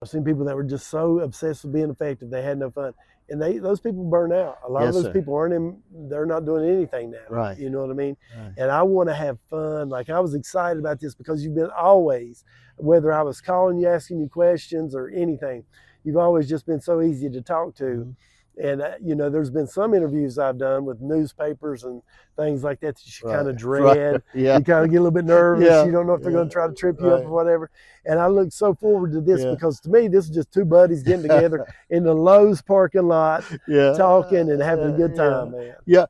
I've seen people that were just so obsessed with being effective they had no fun, and those people burn out. A lot of those people they're not doing anything now. Right. You know what I mean? Right. And I want to have fun. Like, I was excited about this because you've been always, whether I was calling you, asking you questions or anything, you've always just been so easy to talk to. Mm-hmm. And, you know, there's been some interviews I've done with newspapers and things like that you kind of dread. Right. Yeah. You kind of get a little bit nervous. Yeah. You don't know if they're going to try to trip you up or whatever. And I look so forward to this because to me, this is just two buddies getting together in the Lowe's parking lot, talking and having a good time, man. Yeah.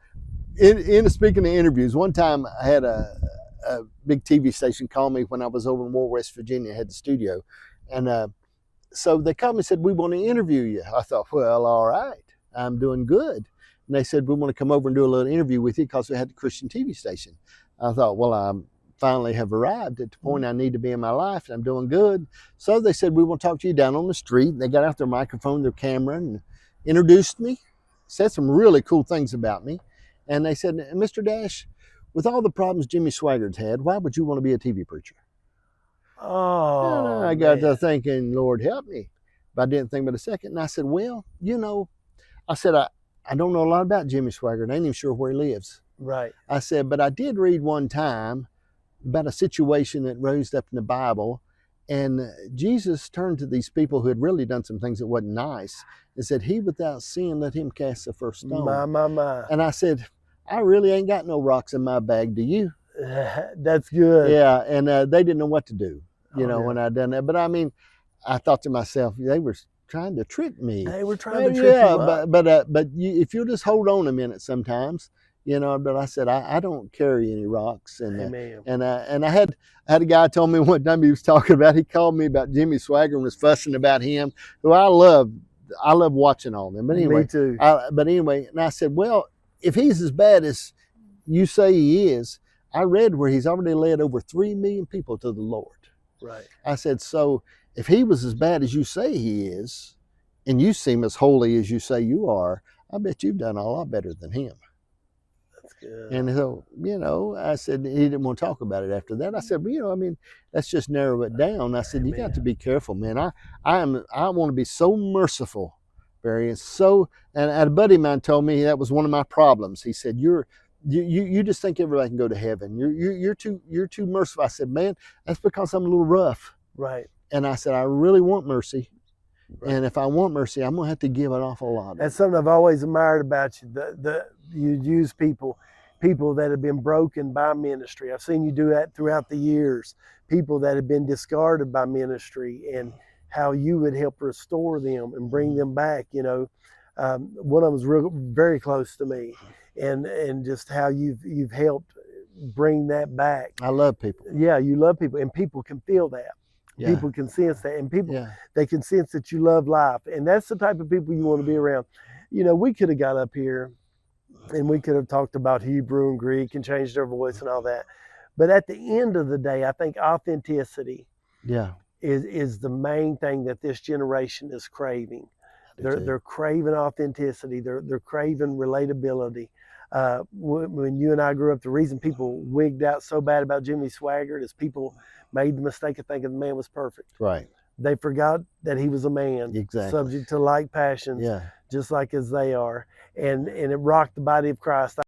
In speaking of interviews, one time I had a big TV station call me when I was over in War, West Virginia, had the studio. And so they called me and said, "We want to interview you." I thought, well, all right, I'm doing good. And they said, "We want to come over and do a little interview with you because we had the Christian TV station." I thought, well, I finally have arrived at the point I need to be in my life, and I'm doing good. So they said, "We want to talk to you down on the street." They got out their microphone, their camera, and introduced me, said some really cool things about me. And they said, "Mr. Dash, with all the problems Jimmy Swaggart had, why would you want to be a TV preacher?" Oh, and I got to thinking, Lord help me. But I didn't think but a second. And I said, well, you know, I said, I don't know a lot about Jimmy Swaggart. I ain't even sure where he lives. Right. I said, but I did read one time about a situation that rose up in the Bible. And Jesus turned to these people who had really done some things that wasn't nice and said, "He without sin, let him cast the first stone." My. And I said, I really ain't got no rocks in my bag. Do you? That's good. Yeah. And they didn't know what to do, you know, when I'd done that. But I mean, I thought to myself, they were trying to trick me. They were trying to trick you up. But if you'll just hold on a minute sometimes, you know. But I said, I don't carry any rocks. And I had a guy told me one time, he was talking about, he called me about Jimmy Swaggart and was fussing about him, who I love watching all them. But anyway, me too. And I said, well, if he's as bad as you say he is, I read where he's already led over 3 million people to the Lord. Right. I said, so if he was as bad as you say he is, and you seem as holy as you say you are, I bet you've done a lot better than him. That's good. And so, you know, I said, he didn't want to talk about it after that. I said, well, you know, I mean, let's just narrow it down. I said, you got to be careful, man. I want to be so merciful, Barry. And a buddy of mine told me that was one of my problems. He said, you just think everybody can go to heaven. You're too merciful. I said, man, that's because I'm a little rough. Right. And I said, I really want mercy. Right. And if I want mercy, I'm going to have to give an awful lot. That's something I've always admired about you. You use people that have been broken by ministry. I've seen you do that throughout the years. People that have been discarded by ministry, and how you would help restore them and bring them back. You know, one of them was very close to me, and just how you've helped bring that back. I love people. Yeah, you love people, and people can feel that. Yeah. People can sense that, and people, they can sense that you love life, and that's the type of people you want to be around. You know, we could have got up here and we could have talked about Hebrew and Greek and changed our voice and all that, but at the end of the day, I think authenticity is the main thing that this generation is craving. They're craving authenticity. They're craving relatability. When you and I grew up, the reason people wigged out so bad about Jimmy Swaggart is people made the mistake of thinking the man was perfect. Right. They forgot that he was a man, subject to like passions, just like as they are. And it rocked the body of Christ.